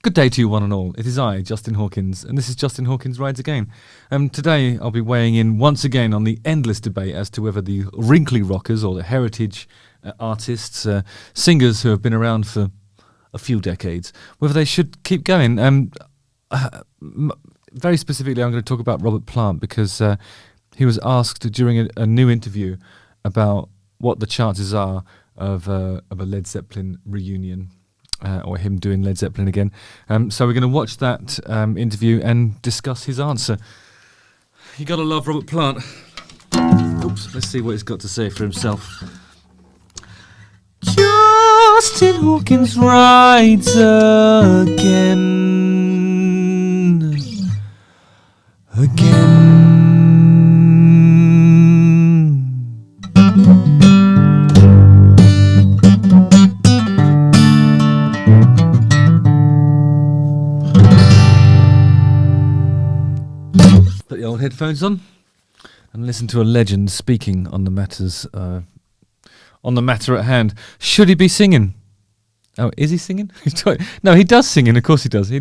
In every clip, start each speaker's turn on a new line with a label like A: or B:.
A: Good day to you, one and all. It is I, Justin Hawkins, and this is Justin Hawkins Rides Again. Today I'll be weighing in once again on the endless debate as to whether the wrinkly rockers or the heritage artists, singers who have been around for a few decades, whether they should keep going. Very specifically, I'm going to talk about Robert Plant because he was asked during a new interview about what the chances are of a Led Zeppelin reunion. Or him doing Led Zeppelin again. So we're going to watch that interview and discuss his answer. You got to love Robert Plant. Oops, let's see what he's got to say for himself. Justin Hawkins rides again. Put the old headphones on and listen to a legend speaking on the matter at hand. Should he be singing? Oh, is he singing? No, he does singing. Of course he does.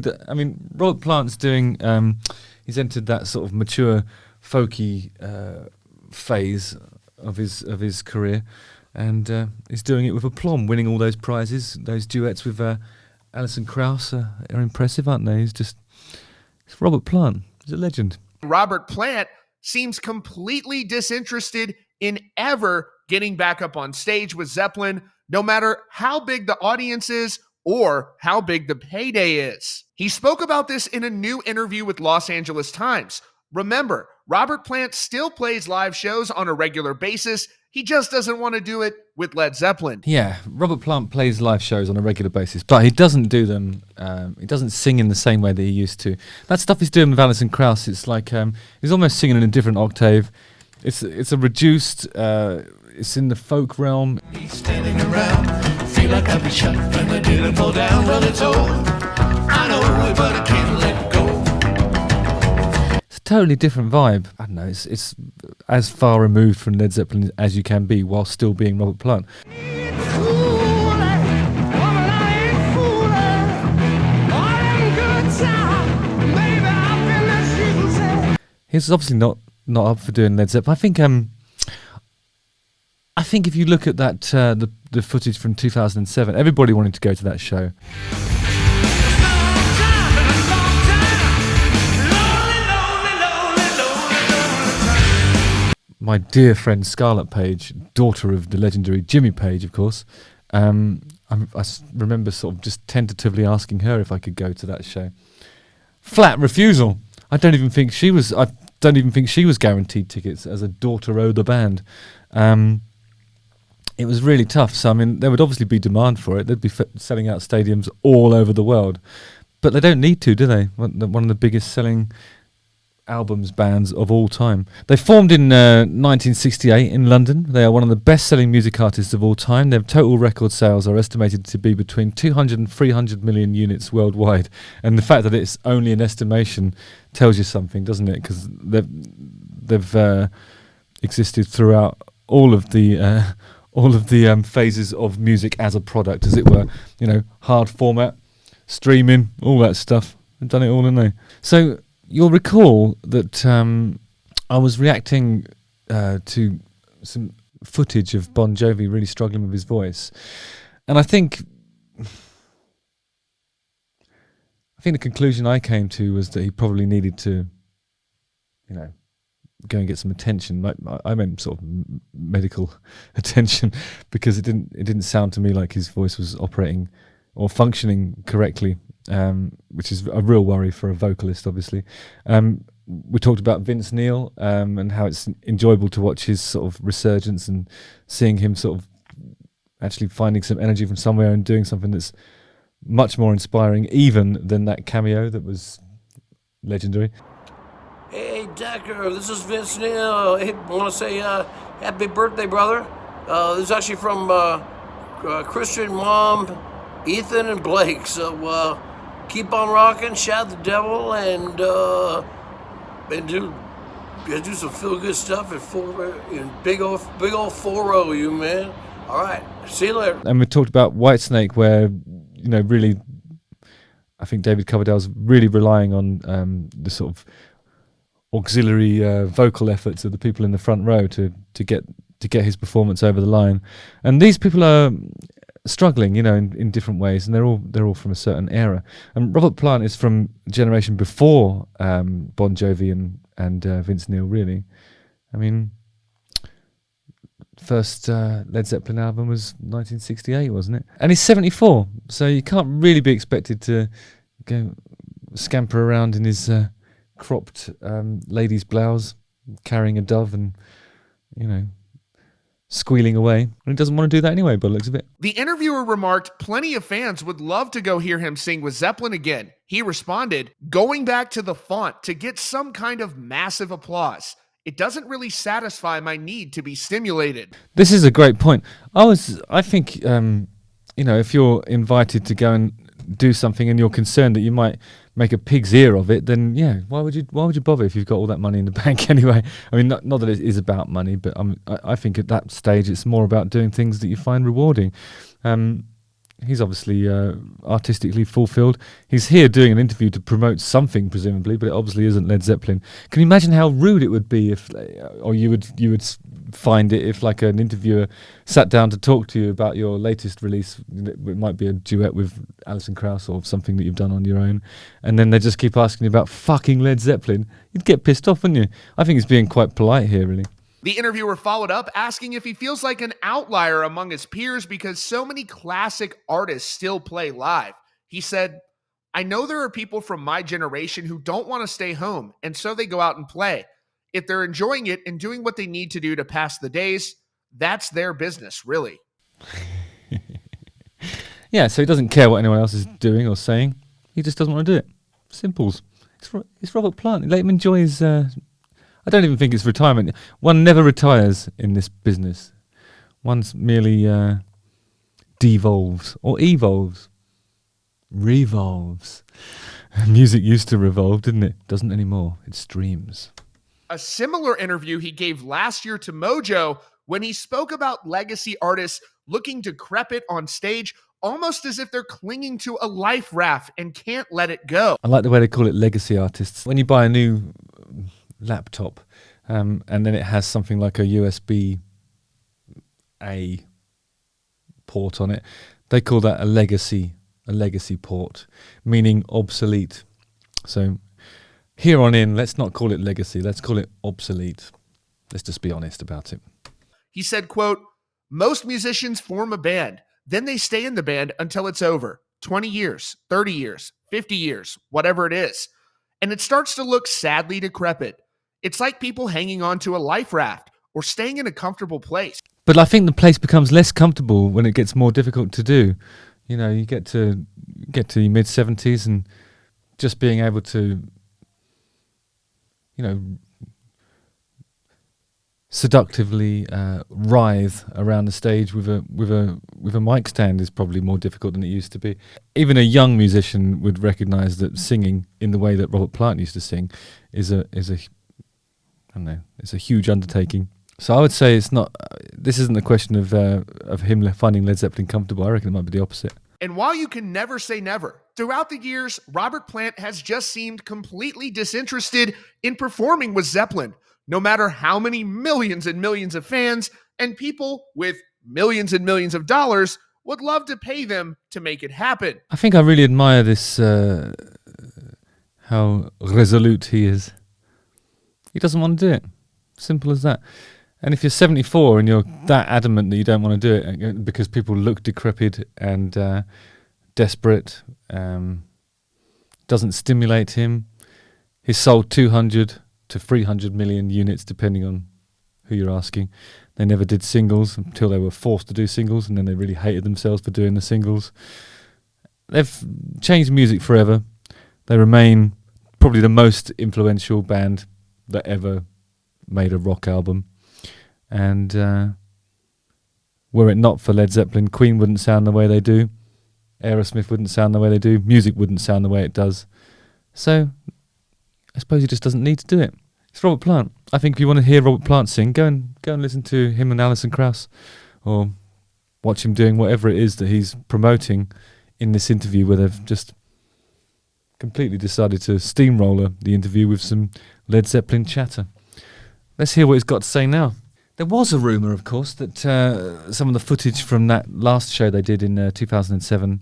A: Robert Plant's doing. He's entered that sort of mature, folky phase of his career, and he's doing it with aplomb, winning all those prizes. Those duets with Alison Krauss are impressive, aren't they? It's Robert Plant. He's a legend.
B: Robert Plant seems completely disinterested in ever getting back up on stage with Zeppelin, no matter how big the audience is or how big the payday is. He spoke about this in a new interview with Los Angeles Times. Remember, Robert Plant still plays live shows on a regular basis. He just doesn't want to do it with Led Zeppelin.
A: Yeah, Robert Plant plays live shows on a regular basis, but he doesn't do them, he doesn't sing in the same way that he used to. That stuff he's doing with Alison Krauss, it's like, he's almost singing in a different octave. It's a reduced, it's in the folk realm.
C: He's standing around, feel like I'll be shot when I didn't fall down. Well, it's over, I know it, but I can't let go.
A: Totally different vibe. I don't know, it's as far removed from Led Zeppelin as you can be while still being Robert Plant. He's obviously not up for doing Led Zeppelin. I think if you look at that the footage from 2007, everybody wanted to go to that show. My dear friend Scarlett Page, daughter of the legendary Jimmy Page, of course, I remember sort of just tentatively asking her if I could go to that show. Flat refusal. I don't even think she was guaranteed tickets as a daughter of the band. It was really tough. So there would obviously be demand for it. They'd be selling out stadiums all over the world, but they don't need to, do they? One of the biggest selling bands of all time. They formed in 1968 in London. They are one of the best-selling music artists of all time. Their total record sales are estimated to be between 200 and 300 million units worldwide. And the fact that it's only an estimation tells you something, doesn't it? Because they've existed throughout all of the phases of music as a product, as it were. Hard format, streaming, all that stuff. They've done it all, haven't they? So you'll recall that I was reacting to some footage of Bon Jovi really struggling with his voice, and I think the conclusion I came to was that he probably needed to, go and get some attention. I meant sort of medical attention, because it didn't sound to me like his voice was operating or functioning correctly. Which is a real worry for a vocalist, obviously. We talked about Vince Neil and how it's enjoyable to watch his sort of resurgence and seeing him sort of actually finding some energy from somewhere and doing something that's much more inspiring even than that cameo that was legendary.
D: Hey, Decker, this is Vince Neil. Hey, I want to say happy birthday, brother. This is actually from Christian, Mom, Ethan, and Blake. So keep on rocking, shout the devil, and do some feel good stuff in big old 4-0, you man. All right, see you later.
A: And we talked about Whitesnake, where really I think David Coverdale's really relying on the sort of auxiliary vocal efforts of the people in the front row to get his performance over the line. And these people are struggling, in different ways, and they're all from a certain era. And Robert Plant is from a generation before Bon Jovi and Vince Neil, really. I mean, first Led Zeppelin album was 1968, wasn't it? And he's 74, so you can't really be expected to go scamper around in his cropped lady's blouse, carrying a dove and, squealing away. And he doesn't want to do that anyway, by the looks of it.
B: The interviewer remarked plenty of fans would love to go hear him sing with Zeppelin again. He responded, going back to the font to get some kind of massive applause. It doesn't really satisfy my need to be stimulated.
A: This is a great point. I think, if you're invited to go and do something and you're concerned that you might make a pig's ear of it, then why would you bother if you've got all that money in the bank anyway? I mean, not that it is about money, but I think at that stage it's more about doing things that you find rewarding. He's obviously artistically fulfilled. He's here doing an interview to promote something, presumably, but it obviously isn't Led Zeppelin. Can you imagine how rude it would be if, or you would find it if, like, an interviewer sat down to talk to you about your latest release? It might be a duet with Alison Krauss or something that you've done on your own, and then they just keep asking you about fucking Led Zeppelin. You'd get pissed off, wouldn't you? I think he's being quite polite here, really.
B: The interviewer followed up asking if he feels like an outlier among his peers because so many classic artists still play live. He said, I know there are people from my generation who don't want to stay home, and so they go out and play. If they're enjoying it and doing what they need to do to pass the days, that's their business, really.
A: Yeah, so he doesn't care what anyone else is doing or saying. He just doesn't want to do it. Simples. It's Robert Plant. Let him enjoy his... I don't even think it's retirement. One never retires in this business. One's merely devolves or evolves. Revolves. Music used to revolve, didn't it? Doesn't anymore. It streams.
B: A similar interview he gave last year to Mojo when he spoke about legacy artists looking decrepit on stage, almost as if they're clinging to a life raft and can't let it go.
A: I like the way they call it legacy artists. When you buy a new laptop and then it has something like a USB-A port on it, they call that a legacy port, meaning obsolete. So here on in, let's not call it legacy, let's call it obsolete. Let's just be honest about it.
B: He said, quote, most musicians form a band, then they stay in the band until it's over. 20 years, 30 years, 50 years, whatever it is. And it starts to look sadly decrepit. It's like people hanging on to a life raft or staying in a comfortable place.
A: But I think the place becomes less comfortable when it gets more difficult to do. You get to your mid-70s and just being able to, seductively writhe around the stage with a mic stand is probably more difficult than it used to be. Even a young musician would recognise that singing in the way that Robert Plant used to sing is a huge undertaking. So I would say it's not. This isn't a question of him finding Led Zeppelin comfortable. I reckon it might be the opposite.
B: And while you can never say never, throughout the years, Robert Plant has just seemed completely disinterested in performing with Zeppelin, no matter how many millions and millions of fans and people with millions and millions of dollars would love to pay them to make it happen.
A: I think I really admire this, how resolute he is. He doesn't want to do it. Simple as that. And if you're 74 and you're that adamant that you don't want to do it because people look decrepit and desperate, doesn't stimulate him. He's sold 200 to 300 million units, depending on who you're asking. They never did singles until they were forced to do singles, and then they really hated themselves for doing the singles. They've changed music forever. They remain probably the most influential band that ever made a rock album. And were it not for Led Zeppelin, Queen wouldn't sound the way they do. Aerosmith wouldn't sound the way they do. Music wouldn't sound the way it does. So I suppose he just doesn't need to do it. It's Robert Plant. I think if you want to hear Robert Plant sing, go and listen to him and Alison Krauss, or watch him doing whatever it is that he's promoting in this interview, where they've just completely decided to steamroller the interview with some Led Zeppelin chatter. Let's hear what he's got to say now. There was a rumour, of course, that some of the footage from that last show they did in 2007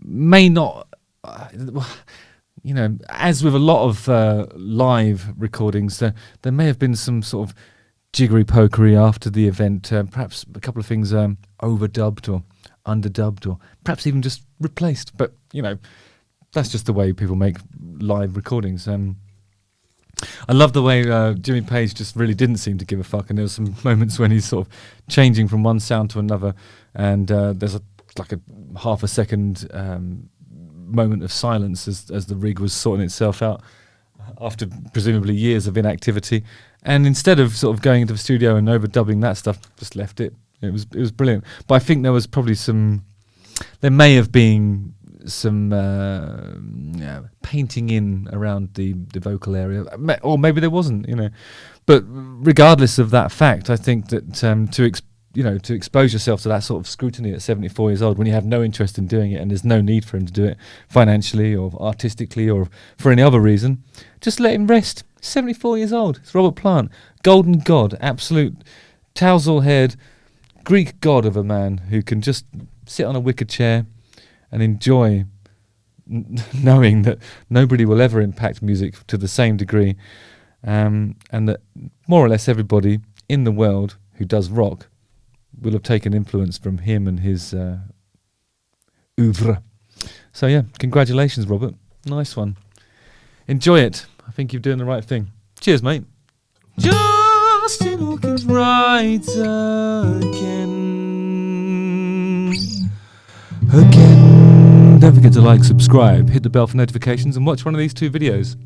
A: may not, as with a lot of live recordings, there may have been some sort of jiggery pokery after the event, perhaps a couple of things overdubbed or underdubbed or perhaps even just replaced. But, that's just the way people make live recordings. I love the way Jimmy Page just really didn't seem to give a fuck, and there were some moments when he's sort of changing from one sound to another, and there's a half a second moment of silence as the rig was sorting itself out after presumably years of inactivity, and instead of sort of going into the studio and overdubbing that stuff, just left it. It was brilliant. But I think there was probably there may have been some painting in around the vocal area, or maybe there wasn't, But regardless of that fact, I think that to expose yourself to that sort of scrutiny at 74 years old when you have no interest in doing it and there's no need for him to do it financially or artistically or for any other reason, just let him rest. 74 years old. It's Robert Plant, golden god, absolute tousle-haired Greek god of a man who can just sit on a wicker chair and enjoy knowing that nobody will ever impact music to the same degree, and that more or less everybody in the world who does rock will have taken influence from him and his oeuvre. So yeah, congratulations, Robert. Nice one. Enjoy it. I think you're doing the right thing. Cheers, mate. Justin Hawkins writes again. Don't forget to like, subscribe, hit the bell for notifications, and watch one of these 2 videos.